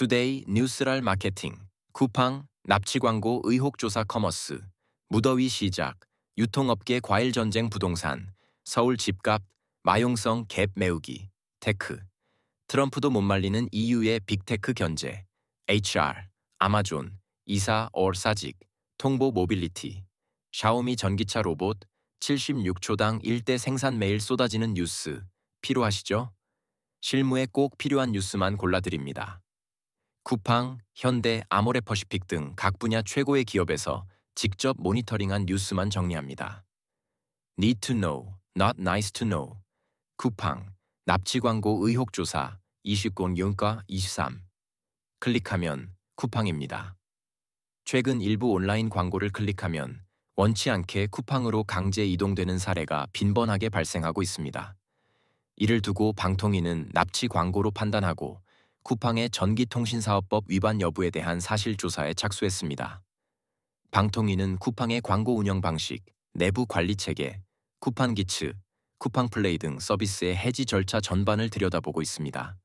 투데이 뉴스랄 마케팅, 쿠팡, 납치 광고 의혹 조사 커머스, 무더위 시작, 유통업계 과일 전쟁 부동산, 서울 집값, 마용성 갭 메우기, 테크, 트럼프도 못 말리는 EU의 빅테크 견제, HR, 아마존, 이사 사직, 통보 모빌리티, 샤오미 전기차 로봇, 76초당 1대 생산 매일 쏟아지는 뉴스, 필요하시죠? 실무에 꼭 필요한 뉴스만 골라드립니다. 쿠팡, 현대, 아모레퍼시픽 등 각 분야 최고의 기업에서 직접 모니터링한 뉴스만 정리합니다. Need to know, not nice to know. 쿠팡, 납치 광고 의혹 조사, 20권 윤가 23. 클릭하면 쿠팡입니다. 최근 일부 온라인 광고를 클릭하면 원치 않게 쿠팡으로 강제 이동되는 사례가 빈번하게 발생하고 있습니다. 이를 두고 방통위는 납치 광고로 판단하고 쿠팡의 전기통신사업법 위반 여부에 대한 사실조사에 착수했습니다. 방통위는 쿠팡의 광고 운영 방식, 내부 관리 체계, 쿠팡 기츠, 쿠팡 플레이 등 서비스의 해지 절차 전반을 들여다보고 있습니다.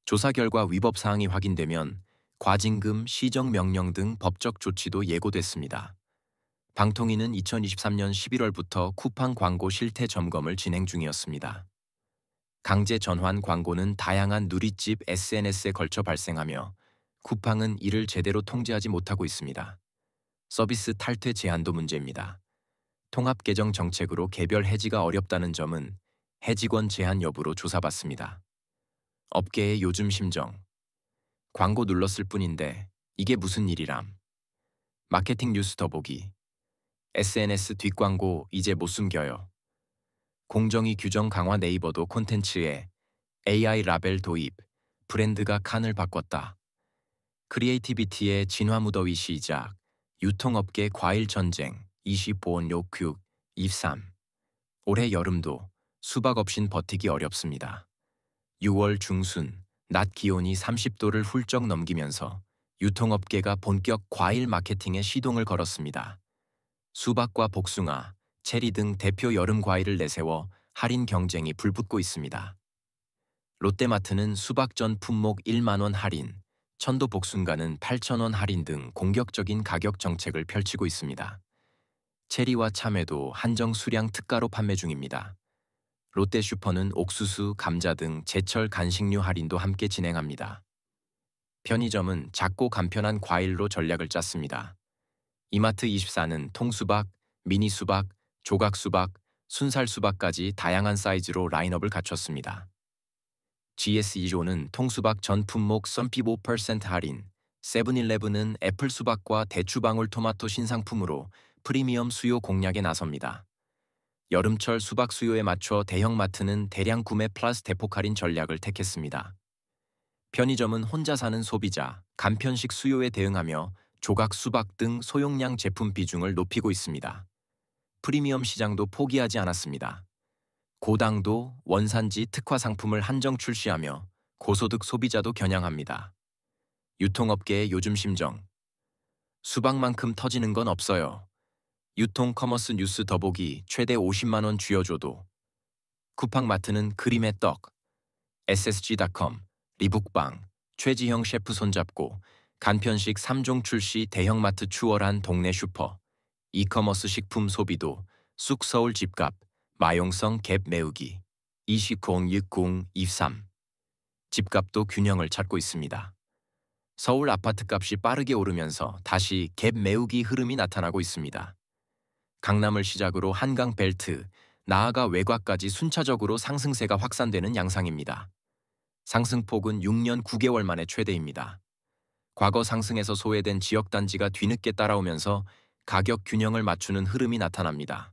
조사 결과 위법 사항이 확인되면 과징금, 시정명령 등 법적 조치도 예고됐습니다. 방통위는 2023년 11월부터 쿠팡 광고 실태 점검을 진행 중이었습니다. 강제 전환 광고는 다양한 누리집 SNS에 걸쳐 발생하며 쿠팡은 이를 제대로 통제하지 못하고 있습니다. 서비스 탈퇴 제한도 문제입니다. 통합 계정 정책으로 개별 해지가 어렵다는 점은 해지권 제한 여부로 조사받습니다. 업계의 요즘 심정. 광고 눌렀을 뿐인데 이게 무슨 일이람. 마케팅 뉴스 더보기. SNS 뒷광고 이제 못 숨겨요. 공정위 규정 강화 네이버도 콘텐츠에 AI 라벨 도입, 브랜드가 칸을 바꿨다. 크리에이티비티의 진화 무더위 시작, 유통업계 과일 전쟁, 25원 요큐 23. 올해 여름도 수박 없인 버티기 어렵습니다. 6월 중순, 낮 기온이 30도를 훌쩍 넘기면서 유통업계가 본격 과일 마케팅에 시동을 걸었습니다. 수박과 복숭아, 체리 등 대표 여름 과일을 내세워 할인 경쟁이 불붙고 있습니다. 롯데마트는 수박 전 품목 1만 원 할인, 천도 복순가는 8,000원 할인 등 공격적인 가격 정책을 펼치고 있습니다. 체리와 참외도 한정 수량 특가로 판매 중입니다. 롯데슈퍼는 옥수수, 감자 등 제철 간식류 할인도 함께 진행합니다. 편의점은 작고 간편한 과일로 전략을 짰습니다. 이마트24는 통수박, 미니수박, 조각수박, 순살수박까지 다양한 사이즈로 라인업을 갖췄습니다. GS2조는 통수박 전 품목 35% 할인, 세븐일레븐은 애플수박과 대추방울토마토 신상품으로 프리미엄 수요 공략에 나섭니다. 여름철 수박 수요에 맞춰 대형마트는 대량 구매 플러스 대폭 할인 전략을 택했습니다. 편의점은 혼자 사는 소비자, 간편식 수요에 대응하며 조각 수박 등 소용량 제품 비중을 높이고 있습니다. 프리미엄 시장도 포기하지 않았습니다. 고당도, 원산지 특화 상품을 한정 출시하며 고소득 소비자도 겨냥합니다. 유통업계의 요즘 심정. 수박만큼 터지는 건 없어요. 유통 커머스 뉴스 더보기 최대 50만 원 쥐어줘도. 쿠팡마트는 그림의 떡. SSG.com, 리북방, 최지형 셰프 손잡고 간편식 3종 출시 대형마트 추월한 동네 슈퍼. 이커머스 식품 소비도 쑥 서울 집값, 마용성 갭 메우기, 206023. 집값도 균형을 찾고 있습니다. 서울 아파트값이 빠르게 오르면서 다시 갭 메우기 흐름이 나타나고 있습니다. 강남을 시작으로 한강 벨트, 나아가 외곽까지 순차적으로 상승세가 확산되는 양상입니다. 상승폭은 6년 9개월 만에 최대입니다. 과거 상승에서 소외된 지역 단지가 뒤늦게 따라오면서 가격 균형을 맞추는 흐름이 나타납니다.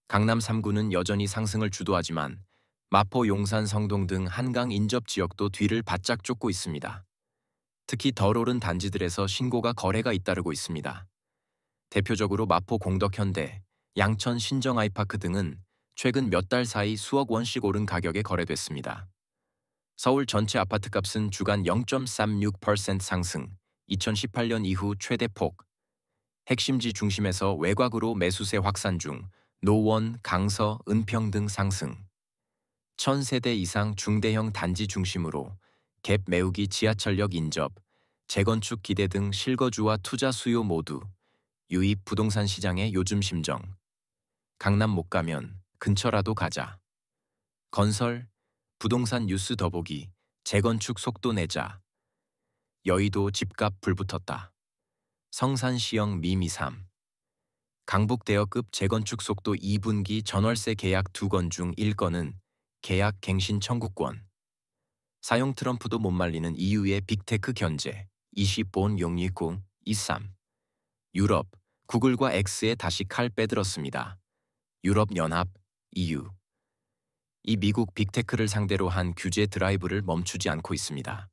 강남 3구는 여전히 상승을 주도하지만 마포, 용산, 성동 등 한강 인접 지역도 뒤를 바짝 쫓고 있습니다. 특히 덜 오른 단지들에서 신고가 거래가 잇따르고 있습니다. 대표적으로 마포 공덕현대, 양천 신정 아이파크 등은 최근 몇 달 사이 수억 원씩 오른 가격에 거래됐습니다. 서울 전체 아파트값은 주간 0.36% 상승, 2018년 이후 최대폭. 핵심지 중심에서 외곽으로 매수세 확산 중, 노원, 강서, 은평 등 상승. 1000세대 이상 중대형 단지 중심으로 갭 메우기 지하철역 인접, 재건축 기대 등 실거주와 투자 수요 모두. 유입 부동산 시장의 요즘 심정. 강남 못 가면 근처라도 가자. 건설, 부동산 뉴스 더보기, 재건축 속도 내자. 여의도 집값 불붙었다. 성산시형 미미삼. 강북대여급 재건축 속도 2분기 전월세 계약 2건 중 1건은 계약 갱신 청구권. 사용 트럼프도 못 말리는 EU의 빅테크 견제. 20본 용리공 23. 유럽, 구글과 X에 다시 칼 빼들었습니다. 유럽연합, EU. 이 미국 빅테크를 상대로 한 규제 드라이브를 멈추지 않고 있습니다.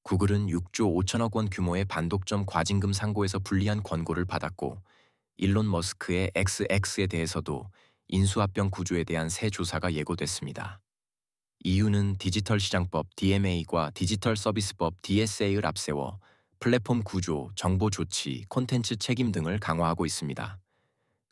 구글은 6조 5천억 원 규모의 반독점 과징금 상고에서 불리한 권고를 받았고, 일론 머스크의 XX에 대해서도 인수합병 구조에 대한 새 조사가 예고됐습니다. EU는 디지털 시장법 DMA과 디지털 서비스법 DSA를 앞세워 플랫폼 구조, 정보 조치, 콘텐츠 책임 등을 강화하고 있습니다.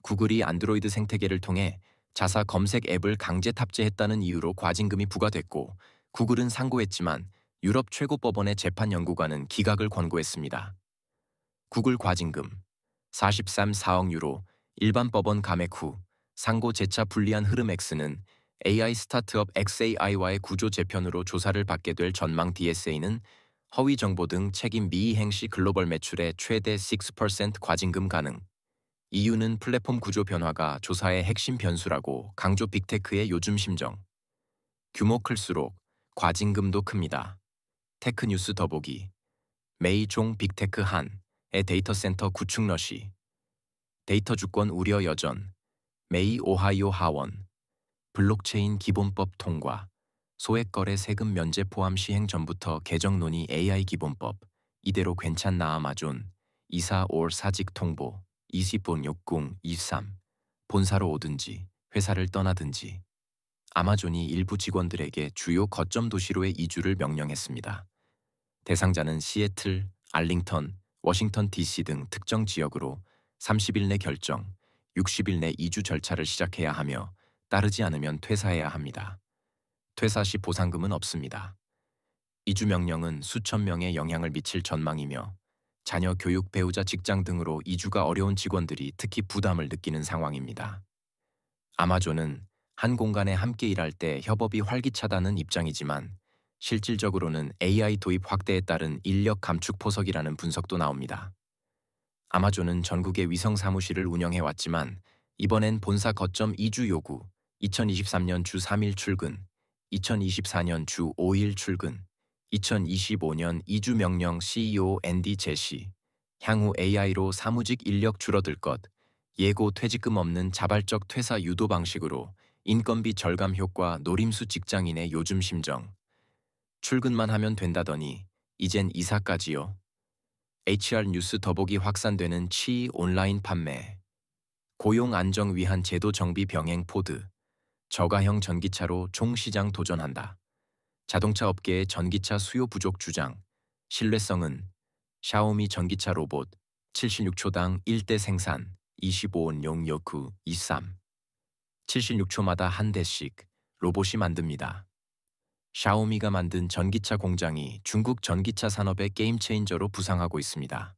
구글이 안드로이드 생태계를 통해 자사 검색 앱을 강제 탑재했다는 이유로 과징금이 부과됐고, 구글은 상고했지만 유럽 최고법원의 재판연구관은 기각을 권고했습니다. 구글 과징금 43.4억 유로, 일반 법원 감액 후 상고 재차 불리한 흐름 X는 AI 스타트업 XAI와의 구조 재편으로 조사를 받게 될 전망 DSA는 허위 정보 등 책임 미이행 시 글로벌 매출의 최대 6% 과징금 가능. EU는 플랫폼 구조 변화가 조사의 핵심 변수라고 강조 빅테크의 요즘 심정. 규모 클수록 과징금도 큽니다. 테크뉴스 더보기. 메이종 빅테크 한의 데이터 센터 구축 러시. 데이터 주권 우려 여전. 메이 오하이오 하원. 블록체인 기본법 통과. 소액거래 세금 면제 포함 시행 전부터 개정 논의 AI 기본법. 이대로 괜찮나 아마존. 245 사직 통보. 20본 60 23. 본사로 오든지 회사를 떠나든지. 아마존이 일부 직원들에게 주요 거점 도시로의 이주를 명령했습니다. 대상자는 시애틀, 알링턴, 워싱턴 DC 등 특정 지역으로 30일 내 결정, 60일 내 이주 절차를 시작해야 하며 따르지 않으면 퇴사해야 합니다. 퇴사 시 보상금은 없습니다. 이주 명령은 수천 명에 영향을 미칠 전망이며 자녀 교육, 배우자, 직장 등으로 이주가 어려운 직원들이 특히 부담을 느끼는 상황입니다. 아마존은 한 공간에 함께 일할 때 협업이 활기차다는 입장이지만 실질적으로는 AI 도입 확대에 따른 인력 감축 포석이라는 분석도 나옵니다. 아마존은 전국의 위성 사무실을 운영해왔지만 이번엔 본사 거점 이주 요구, 2023년 주 3일 출근, 2024년 주 5일 출근, 2025년 이주 명령 CEO 앤디 제시, 향후 AI로 사무직 인력 줄어들 것, 예고 퇴직금 없는 자발적 퇴사 유도 방식으로 인건비 절감 효과 노림수 직장인의 요즘 심정. 출근만 하면 된다더니 이젠 이사까지요. HR 뉴스 더보기 확산되는 취 온라인 판매. 고용 안정 위한 제도 정비 병행 포드. 저가형 전기차로 총시장 도전한다. 자동차 업계의 전기차 수요 부족 주장. 신뢰성은 샤오미 전기차 로봇 76초당 1대 생산 25원용 요구 23. 76초마다 한 대씩 로봇이 만듭니다. 샤오미가 만든 전기차 공장이 중국 전기차 산업의 게임 체인저로 부상하고 있습니다.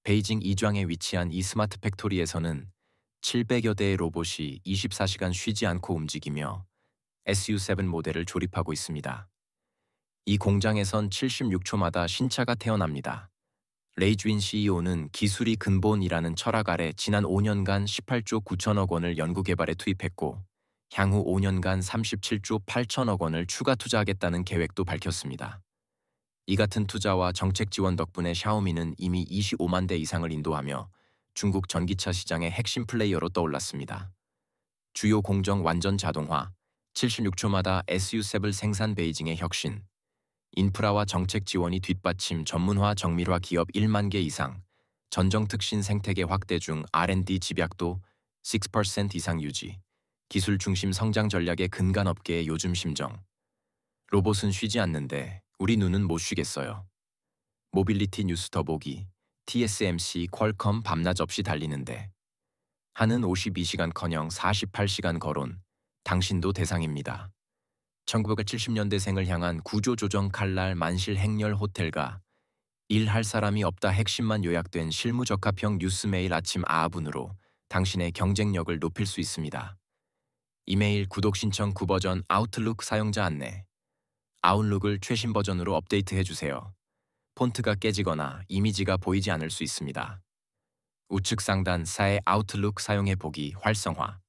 베이징 이좌에 위치한 이 스마트 팩토리에서는 700여 대의 로봇이 24시간 쉬지 않고 움직이며 SU7 모델을 조립하고 있습니다. 이 공장에선 76초마다 신차가 태어납니다. 레이주인 CEO는 기술이 근본이라는 철학 아래 지난 5년간 18조 9천억 원을 연구개발에 투입했고 향후 5년간 37조 8천억 원을 추가 투자하겠다는 계획도 밝혔습니다. 이 같은 투자와 정책 지원 덕분에 샤오미는 이미 25만 대 이상을 인도하며 중국 전기차 시장의 핵심 플레이어로 떠올랐습니다. 주요 공정 완전 자동화, 76초마다 SU7 생산 베이징의 혁신, 인프라와 정책 지원이 뒷받침 전문화 정밀화 기업 1만 개 이상, 전정특신 생태계 확대 중 R&D 집약도 6% 이상 유지, 기술 중심 성장 전략의 근간 업계의 요즘 심정. 로봇은 쉬지 않는데 우리 눈은 못 쉬겠어요. 모빌리티 뉴스 더보기. TSMC 퀄컴 밤낮 없이 달리는데. 하는 52시간커녕 48시간 거론. 당신도 대상입니다. 1970년대생을 향한 구조조정 칼날 만실 행렬 호텔가 일할 사람이 없다 핵심만 요약된 실무적합형 뉴스메일 아침 아분으로 당신의 경쟁력을 높일 수 있습니다. 이메일 구독 신청 9버전 아웃룩 사용자 안내. 아웃룩을 최신 버전으로 업데이트해 주세요. 폰트가 깨지거나 이미지가 보이지 않을 수 있습니다. 우측 상단 사의 아웃룩 사용해 보기 활성화.